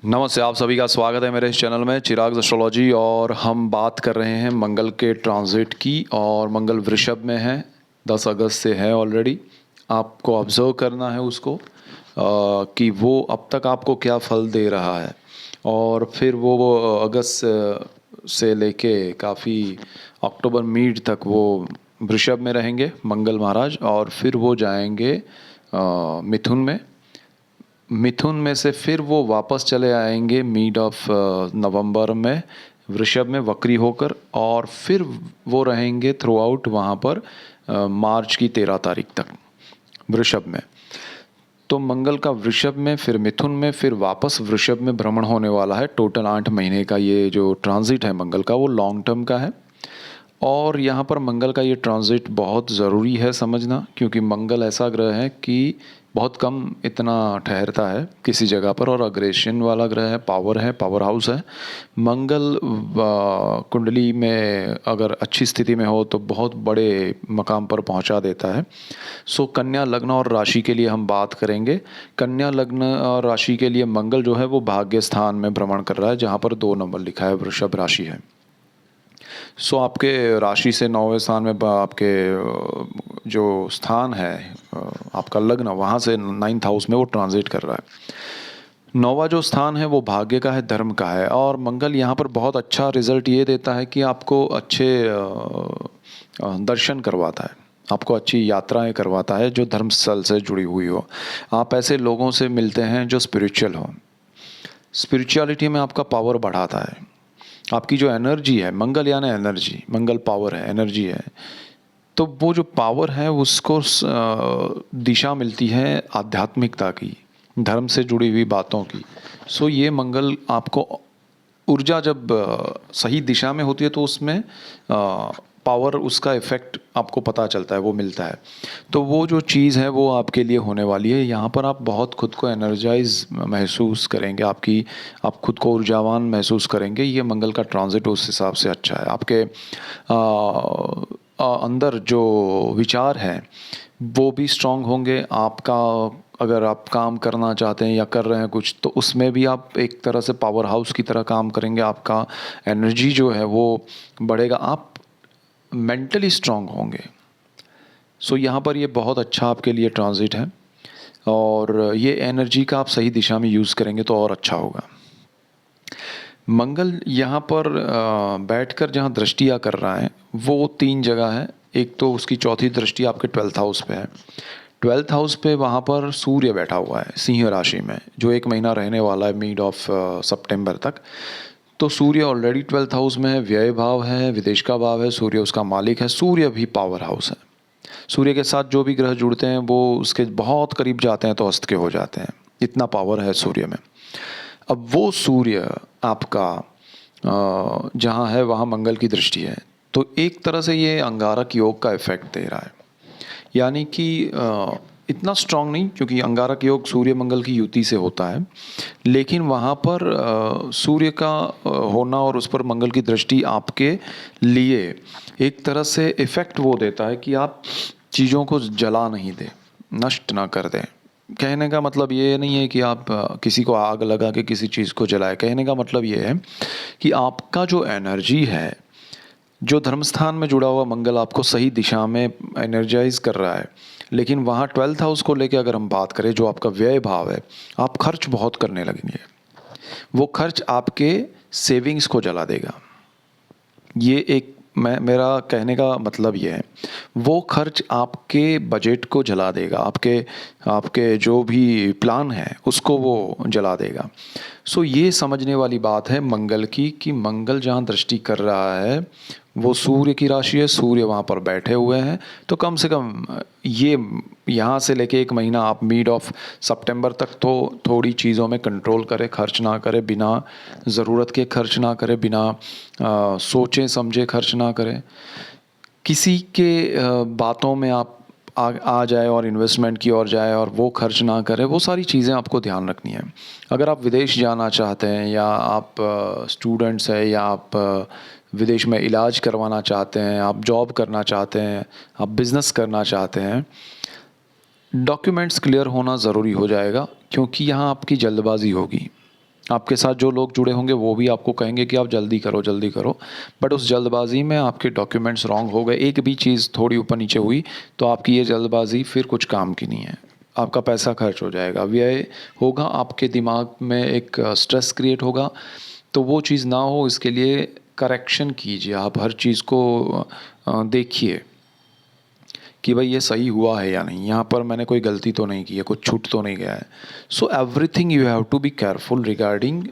नमस्ते, आप सभी का स्वागत है मेरे इस चैनल में चिराग एस्ट्रोलॉजी। और हम बात कर रहे हैं मंगल के ट्रांजिट की। और मंगल वृषभ में है, 10 अगस्त से है ऑलरेडी। आपको ऑब्जर्व करना है उसको कि वो अब तक आपको क्या फल दे रहा है। और फिर वो अगस्त से लेके काफ़ी अक्टूबर मिड तक वो वृषभ में रहेंगे मंगल महाराज। और फिर वो जाएंगे मिथुन में। मिथुन में से फिर वो वापस चले आएंगे मिड ऑफ नवंबर में वृषभ में वक्री होकर। और फिर वो रहेंगे थ्रू आउट वहाँ पर मार्च की 13 तारीख तक वृषभ में। तो मंगल का वृषभ में, फिर मिथुन में, फिर वापस वृषभ में भ्रमण होने वाला है। टोटल 8 महीने का ये जो ट्रांजिट है मंगल का, वो लॉन्ग टर्म का है। और यहाँ पर मंगल का ये ट्रांजिट बहुत ज़रूरी है समझना, क्योंकि मंगल ऐसा ग्रह है कि बहुत कम इतना ठहरता है किसी जगह पर। और अग्रेशन वाला ग्रह है, पावर है, पावर हाउस है। मंगल कुंडली में अगर अच्छी स्थिति में हो तो बहुत बड़े मकाम पर पहुंचा देता है। सो कन्या लग्न और राशि के लिए हम बात करेंगे। कन्या लग्न और राशि के लिए मंगल जो है वो भाग्य स्थान में भ्रमण कर रहा है, जहाँ पर 2 नंबर लिखा है, वृषभ राशि है। सो आपके राशि से 9वें स्थान में आपके जो स्थान है आपका लग्न, वहाँ से 9th हाउस में वो ट्रांजिट कर रहा है। 9वां जो स्थान है वो भाग्य का है, धर्म का है। और मंगल यहाँ पर बहुत अच्छा रिजल्ट ये देता है कि आपको अच्छे दर्शन करवाता है, आपको अच्छी यात्राएं करवाता है जो धर्म स्थल से जुड़ी हुई हो। आप ऐसे लोगों से मिलते हैं जो स्पिरिचुअल हो। स्पिरिचुअलिटी में आपका पावर बढ़ाता है। आपकी जो एनर्जी है, मंगल यानी एनर्जी, मंगल पावर है, एनर्जी है। तो वो जो पावर है उसको दिशा मिलती है आध्यात्मिकता की, धर्म से जुड़ी हुई बातों की। सो ये मंगल आपको ऊर्जा जब सही दिशा में होती है तो उसमें पावर, उसका इफ़ेक्ट आपको पता चलता है, वो मिलता है। तो वो जो चीज़ है वो आपके लिए होने वाली है। यहाँ पर आप बहुत खुद को एनर्जाइज महसूस करेंगे, आप खुद को ऊर्जावान महसूस करेंगे। ये मंगल का ट्रांजिट उस हिसाब से अच्छा है। आपके अंदर जो विचार हैं वो भी स्ट्रांग होंगे। आपका अगर आप काम करना चाहते हैं या कर रहे हैं कुछ, तो उसमें भी आप एक तरह से पावर हाउस की तरह काम करेंगे। आपका एनर्जी जो है वो बढ़ेगा, आप मेंटली स्ट्रांग होंगे। सो यहाँ पर ये बहुत अच्छा आपके लिए ट्रांजिट है। और ये एनर्जी का आप सही दिशा में यूज़ करेंगे तो और अच्छा होगा। मंगल यहाँ पर बैठकर जहाँ दृष्टियाँ कर रहा है वो 3 जगह है। एक तो उसकी चौथी दृष्टि आपके 12th हाउस पे है। 12th हाउस पे वहाँ पर सूर्य बैठा हुआ है सिंह राशि में, जो 1 महीना रहने वाला है मिड ऑफ सितंबर तक। तो सूर्य ऑलरेडी 12th हाउस में है, व्यय भाव है, विदेश का भाव है, सूर्य उसका मालिक है। सूर्य भी पावर हाउस है। सूर्य के साथ जो भी ग्रह जुड़ते हैं वो उसके बहुत करीब जाते हैं तो अस्त के हो जाते हैं, इतना पावर है सूर्य में। अब वो सूर्य आपका जहाँ है वहाँ मंगल की दृष्टि है, तो एक तरह से ये अंगारक योग का इफेक्ट दे रहा है। यानी कि इतना स्ट्रांग नहीं, क्योंकि अंगारक योग सूर्य मंगल की युति से होता है, लेकिन वहाँ पर सूर्य का होना और उस पर मंगल की दृष्टि आपके लिए एक तरह से इफ़ेक्ट वो देता है कि आप चीज़ों को जला नहीं दें, नष्ट ना कर दें। कहने का मतलब ये नहीं है कि आप किसी को आग लगा के किसी चीज़ को जलाए। कहने का मतलब ये है कि आपका जो एनर्जी है, जो धर्मस्थान में जुड़ा हुआ मंगल आपको सही दिशा में एनर्जाइज कर रहा है। लेकिन वहाँ 12th हाउस को लेके अगर हम बात करें, जो आपका व्यय भाव है, आप खर्च बहुत करने लगेंगे। वो खर्च आपके सेविंग्स को जला देगा। ये एक मेरा कहने का मतलब ये है, वो खर्च आपके बजट को जला देगा, आपके आपके जो भी प्लान है उसको वो जला देगा। सो ये समझने वाली बात है मंगल की, कि मंगल जहाँ दृष्टि कर रहा है वो सूर्य की राशि है, सूर्य वहाँ पर बैठे हुए हैं। तो कम से कम ये यहाँ से लेके 1 महीना आप मिड ऑफ सितंबर तक तो थोड़ी चीज़ों में कंट्रोल करें, खर्च ना करें, बिना ज़रूरत के खर्च ना करें, बिना सोचे समझे खर्च ना करें। किसी के बातों में आप आ जाए और इन्वेस्टमेंट की ओर जाए और वो खर्च ना करें, वो सारी चीज़ें आपको ध्यान रखनी है। अगर आप विदेश जाना चाहते हैं, या आप स्टूडेंट्स हैं, या आप विदेश में इलाज करवाना चाहते हैं, आप जॉब करना चाहते हैं, आप बिज़नेस करना चाहते हैं, डॉक्यूमेंट्स क्लियर होना ज़रूरी हो जाएगा, क्योंकि यहाँ आपकी जल्दबाजी होगी। आपके साथ जो लोग जुड़े होंगे वो भी आपको कहेंगे कि आप जल्दी करो जल्दी करो, बट उस जल्दबाजी में आपके डॉक्यूमेंट्स रॉन्ग हो गए, एक भी चीज़ थोड़ी ऊपर नीचे हुई तो आपकी ये जल्दबाजी फिर कुछ काम की नहीं है। आपका पैसा खर्च हो जाएगा, व्यय होगा, आपके दिमाग में एक स्ट्रेस क्रिएट होगा। तो वो चीज़ ना हो इसके लिए करेक्शन कीजिए, आप हर चीज़ को देखिए कि भाई ये सही हुआ है या नहीं, यहाँ पर मैंने कोई गलती तो नहीं की है, कुछ छूट तो नहीं गया है। So everything you have to be careful regarding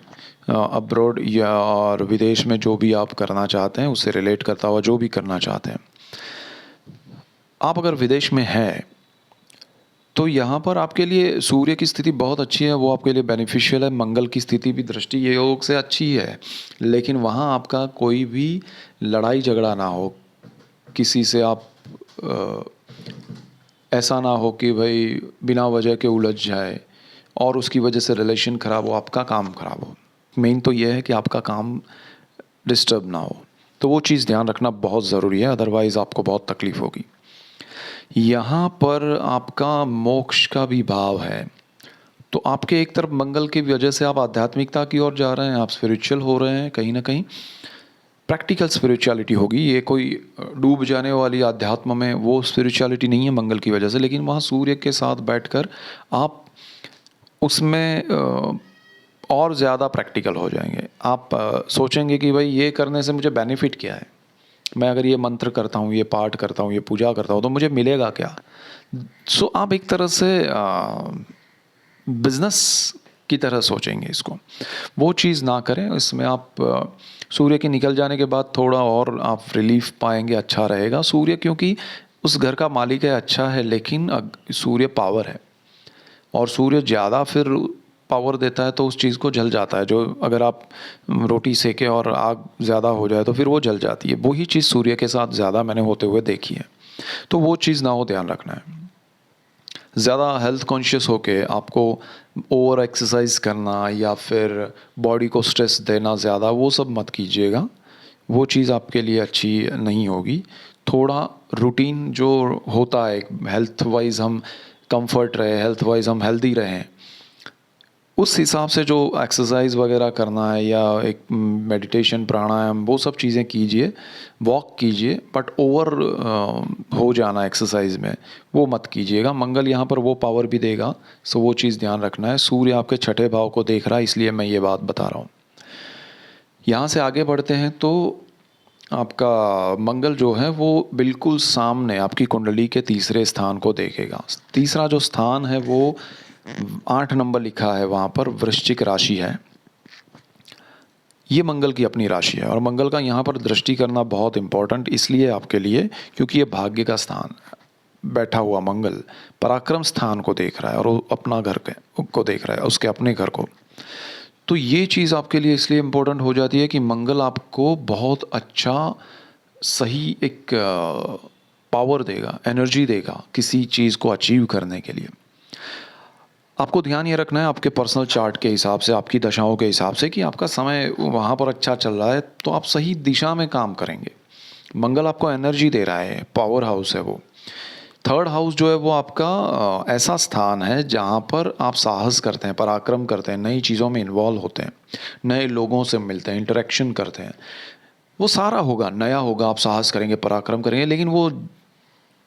abroad या और विदेश में जो भी आप करना चाहते हैं उससे रिलेट करता हुआ जो भी करना चाहते हैं। आप अगर विदेश में हैं तो यहाँ पर आपके लिए सूर्य की स्थिति बहुत अच्छी है, वो आपके लिए बेनिफिशियल है। मंगल की स्थिति भी दृष्टि योग से अच्छी है, लेकिन वहाँ आपका कोई भी लड़ाई झगड़ा ना हो, किसी से आप ऐसा ना हो कि भाई बिना वजह के उलझ जाए और उसकी वजह से रिलेशन ख़राब हो, आपका काम ख़राब हो। मेन तो ये है कि आपका काम डिस्टर्ब ना हो, तो वो चीज़ ध्यान रखना बहुत ज़रूरी है, अदरवाइज़ आपको बहुत तकलीफ़ होगी। यहाँ पर आपका मोक्ष का भी भाव है, तो आपके एक तरफ मंगल की वजह से आप आध्यात्मिकता की ओर जा रहे हैं, आप स्पिरिचुअल हो रहे हैं, कहीं ना कहीं प्रैक्टिकल स्पिरिचुअलिटी होगी। ये कोई डूब जाने वाली अध्यात्म में वो स्पिरिचुअलिटी नहीं है मंगल की वजह से, लेकिन वहाँ सूर्य के साथ बैठकर आप उसमें और ज़्यादा प्रैक्टिकल हो जाएंगे। आप सोचेंगे कि भाई ये करने से मुझे बेनिफिट क्या है, मैं अगर ये मंत्र करता हूँ, ये पाठ करता हूँ, ये पूजा करता हूँ तो मुझे मिलेगा क्या। सो आप एक तरह से बिजनेस की तरह सोचेंगे इसको, वो चीज़ ना करें। इसमें आप सूर्य के निकल जाने के बाद थोड़ा और आप रिलीफ पाएंगे, अच्छा रहेगा। सूर्य क्योंकि उस घर का मालिक है, अच्छा है, लेकिन सूर्य पावर है और सूर्य ज़्यादा फिर पावर देता है तो उस चीज़ को जल जाता है। जो अगर आप रोटी सेके और आग ज़्यादा हो जाए तो फिर वो जल जाती है, वही चीज़ सूर्य के साथ ज़्यादा मैंने होते हुए देखी है। तो वो चीज़ ना हो, ध्यान रखना है। ज़्यादा हेल्थ कॉन्शियस होके आपको ओवर एक्सरसाइज करना या फिर बॉडी को स्ट्रेस देना ज़्यादा, वो सब मत कीजिएगा, वो चीज़ आपके लिए अच्छी नहीं होगी। थोड़ा रूटीन जो होता है, हेल्थ वाइज हम कंफर्ट रहे, हेल्थ वाइज हम हेल्दी रहें, उस हिसाब से जो एक्सरसाइज वगैरह करना है या एक मेडिटेशन प्राणायाम वो सब चीज़ें कीजिए, वॉक कीजिए, बट ओवर हो जाना एक्सरसाइज में वो मत कीजिएगा। मंगल यहाँ पर वो पावर भी देगा, सो वो चीज़ ध्यान रखना है। सूर्य आपके छठे भाव को देख रहा है, इसलिए मैं ये बात बता रहा हूँ। यहाँ से आगे बढ़ते हैं तो आपका मंगल जो है वो बिल्कुल सामने आपकी कुंडली के तीसरे स्थान को देखेगा। तीसरा जो स्थान है वो 8 नंबर लिखा है वहाँ पर, वृश्चिक राशि है। ये मंगल की अपनी राशि है और मंगल का यहाँ पर दृष्टि करना बहुत इम्पोर्टेंट इसलिए आपके लिए क्योंकि ये भाग्य का स्थान है। बैठा हुआ मंगल पराक्रम स्थान को देख रहा है और वो अपना घर को देख रहा है, उसके अपने घर को। तो ये चीज़ आपके लिए इसलिए इम्पोर्टेंट हो जाती है कि मंगल आपको बहुत अच्छा सही एक पावर देगा, एनर्जी देगा किसी चीज़ को अचीव करने के लिए। आपको ध्यान ये रखना है आपके पर्सनल चार्ट के हिसाब से, आपकी दशाओं के हिसाब से कि आपका समय वहाँ पर अच्छा चल रहा है तो आप सही दिशा में काम करेंगे। मंगल आपको एनर्जी दे रहा है, पावर हाउस है वो। थर्ड हाउस जो है वो आपका ऐसा स्थान है जहाँ पर आप साहस करते हैं, पराक्रम करते हैं, नई चीज़ों में इन्वॉल्व होते हैं, नए लोगों से मिलते हैं, इंटरेक्शन करते हैं। वो सारा होगा, नया होगा, आप साहस करेंगे, पराक्रम करेंगे, लेकिन वो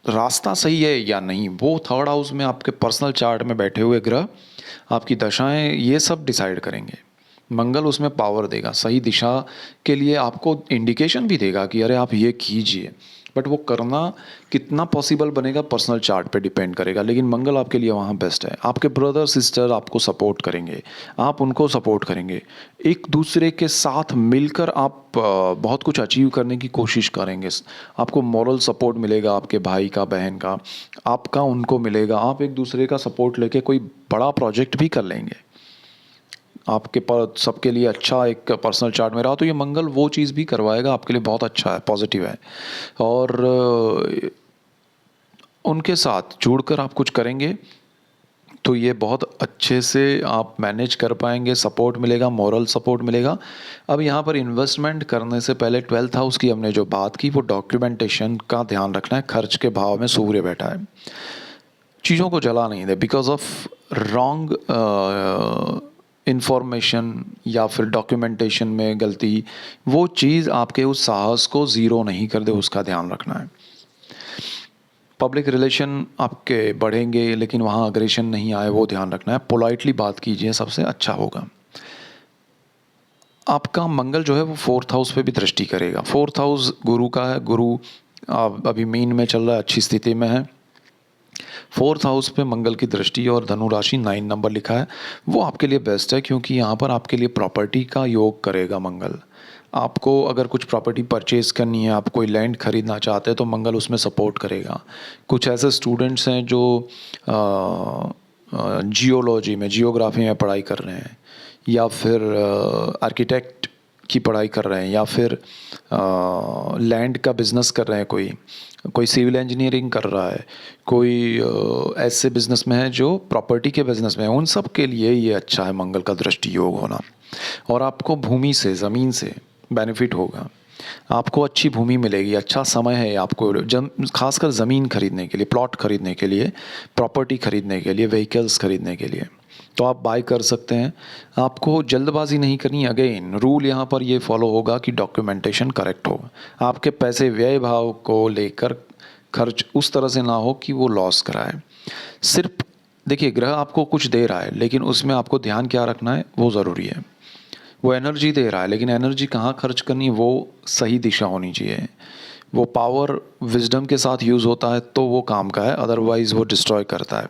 रास्ता सही है या नहीं वो थर्ड हाउस में आपके पर्सनल चार्ट में बैठे हुए ग्रह, आपकी दशाएं, ये सब डिसाइड करेंगे। मंगल उसमें पावर देगा, सही दिशा के लिए आपको इंडिकेशन भी देगा कि अरे आप ये कीजिए, बट वो करना कितना पॉसिबल बनेगा पर्सनल चार्ट पे डिपेंड करेगा। लेकिन मंगल आपके लिए वहाँ बेस्ट है। आपके ब्रदर सिस्टर आपको सपोर्ट करेंगे, आप उनको सपोर्ट करेंगे, एक दूसरे के साथ मिलकर आप बहुत कुछ अचीव करने की कोशिश करेंगे। आपको मॉरल सपोर्ट मिलेगा, आपके भाई का, बहन का, आपका उनको मिलेगा। आप एक दूसरे का सपोर्ट लेके कोई बड़ा प्रोजेक्ट भी कर लेंगे। आपके पर सबके लिए अच्छा एक पर्सनल चार्ट में रहा तो ये मंगल वो चीज़ भी करवाएगा, आपके लिए बहुत अच्छा है, पॉजिटिव है। और उनके साथ जुड़कर आप कुछ करेंगे तो ये बहुत अच्छे से आप मैनेज कर पाएंगे, सपोर्ट मिलेगा, मॉरल सपोर्ट मिलेगा। अब यहाँ पर इन्वेस्टमेंट करने से पहले 12th हाउस की हमने जो बात की वो डॉक्यूमेंटेशन का ध्यान रखना है। खर्च के भाव में सूर्य बैठा है, चीज़ों को जला नहीं दे बिकॉज ऑफ रॉन्ग इंफॉर्मेशन या फिर डॉक्यूमेंटेशन में गलती, वो चीज़ आपके उस साहस को ज़ीरो नहीं कर दे, उसका ध्यान रखना है। पब्लिक रिलेशन आपके बढ़ेंगे लेकिन वहाँ अग्रेशन नहीं आए, वो ध्यान रखना है। पोलाइटली बात कीजिए, सबसे अच्छा होगा। आपका मंगल जो है वो 4th हाउस पे भी दृष्टि करेगा। 4th हाउस गुरु का है। गुरु अभी मीन में चल रहा है, अच्छी स्थिति में है। 4th हाउस पे मंगल की दृष्टि और धनु राशि 9 नंबर लिखा है, वो आपके लिए बेस्ट है क्योंकि यहाँ पर आपके लिए प्रॉपर्टी का योग करेगा मंगल। आपको अगर कुछ प्रॉपर्टी परचेज़ करनी है, आप कोई लैंड खरीदना चाहते हैं तो मंगल उसमें सपोर्ट करेगा। कुछ ऐसे स्टूडेंट्स हैं जो जियोलॉजी में, जियोग्राफी में पढ़ाई कर रहे हैं, या फिर आर्किटेक्ट की पढ़ाई कर रहे हैं, या फिर लैंड का बिज़नेस कर रहे हैं, कोई सिविल इंजीनियरिंग कर रहा है, कोई ऐसे बिज़नेस में है जो प्रॉपर्टी के बिज़नेस में है, उन सब के लिए ये अच्छा है मंगल का दृष्टि योग होना। और आपको भूमि से, ज़मीन से बेनिफिट होगा। आपको अच्छी भूमि मिलेगी, अच्छा समय है आपको खासकर ज़मीन खरीदने के लिए, प्लॉट खरीदने के लिए, प्रॉपर्टी खरीदने के लिए, व्हीकल्स खरीदने के लिए, तो आप बाय कर सकते हैं। आपको जल्दबाजी नहीं करनी। अगेन रूल यहाँ पर ये फॉलो होगा कि डॉक्यूमेंटेशन करेक्ट हो। आपके पैसे व्यय भाव को लेकर खर्च उस तरह से ना हो कि वो लॉस कराए। सिर्फ देखिए, ग्रह आपको कुछ दे रहा है लेकिन उसमें आपको ध्यान क्या रखना है, वो ज़रूरी है। वो एनर्जी दे रहा है लेकिन एनर्जी कहाँ खर्च करनी है, वो सही दिशा होनी चाहिए। वो पावर विजडम के साथ यूज़ होता है तो वो काम का है, अदरवाइज़ वो डिस्ट्रॉय करता है।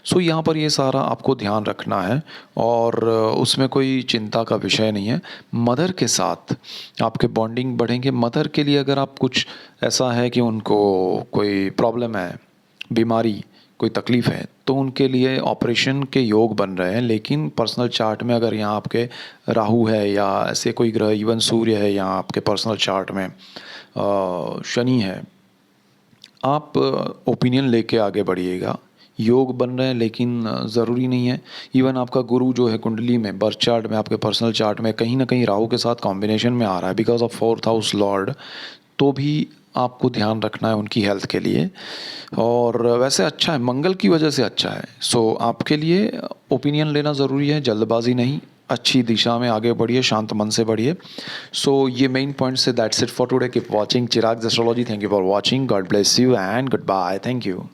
सो यहाँ पर ये सारा आपको ध्यान रखना है और उसमें कोई चिंता का विषय नहीं है। मदर के साथ आपके बॉन्डिंग बढ़ेंगे। मदर के लिए अगर आप कुछ ऐसा है कि उनको कोई प्रॉब्लम है, बीमारी, कोई तकलीफ़ है, तो उनके लिए ऑपरेशन के योग बन रहे हैं। लेकिन पर्सनल चार्ट में अगर यहाँ आपके राहु है या ऐसे कोई ग्रह, इवन सूर्य है यहाँ आपके पर्सनल चार्ट में, शनि है, आप ओपिनियन लेके आगे बढ़िएगा। योग बन रहे हैं लेकिन ज़रूरी नहीं है। इवन आपका गुरु जो है कुंडली में, बर्थ चार्ट में, आपके पर्सनल चार्ट में कहीं ना कहीं राहु के साथ कॉम्बिनेशन में आ रहा है because of 4th house Lord, तो भी आपको ध्यान रखना है उनकी हेल्थ के लिए। और वैसे अच्छा है, मंगल की वजह से अच्छा है। सो आपके लिए ओपिनियन लेना ज़रूरी है, जल्दबाजी नहीं। अच्छी दिशा में आगे बढ़िए, शांत मन से बढ़िए। सो ये मेन पॉइंट से that's it for today. Keep watching Chirag astrology. Thank you for watching. God bless you and goodbye. Thank you.